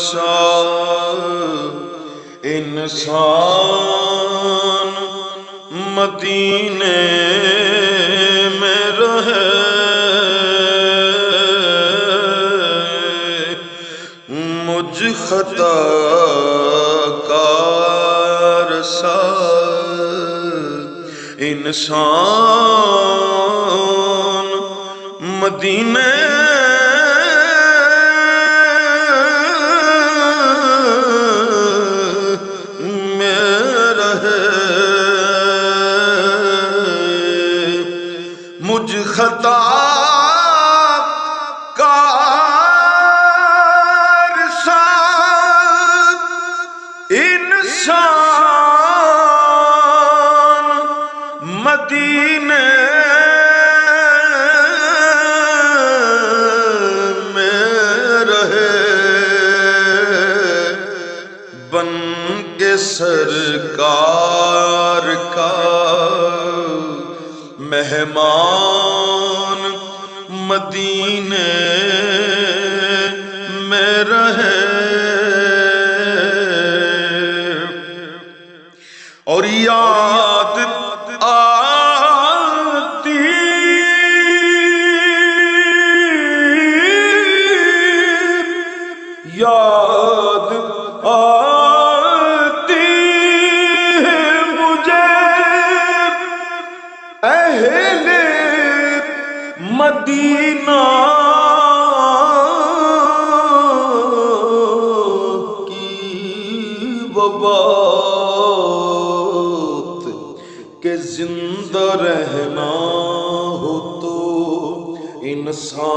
رسا انسان مدینے میں رہے، مجھ خطا کار سا انسان مدینے میں رہے، مجھ خطا کار سا انسان مدینے میں رہے، بن کے سرکار کا مہمان مدینے میں رہے، اور یاد آتی ہے مجھے اہل مدینہ کی وہ بات کہ زندہ رہنا ہو تو انسان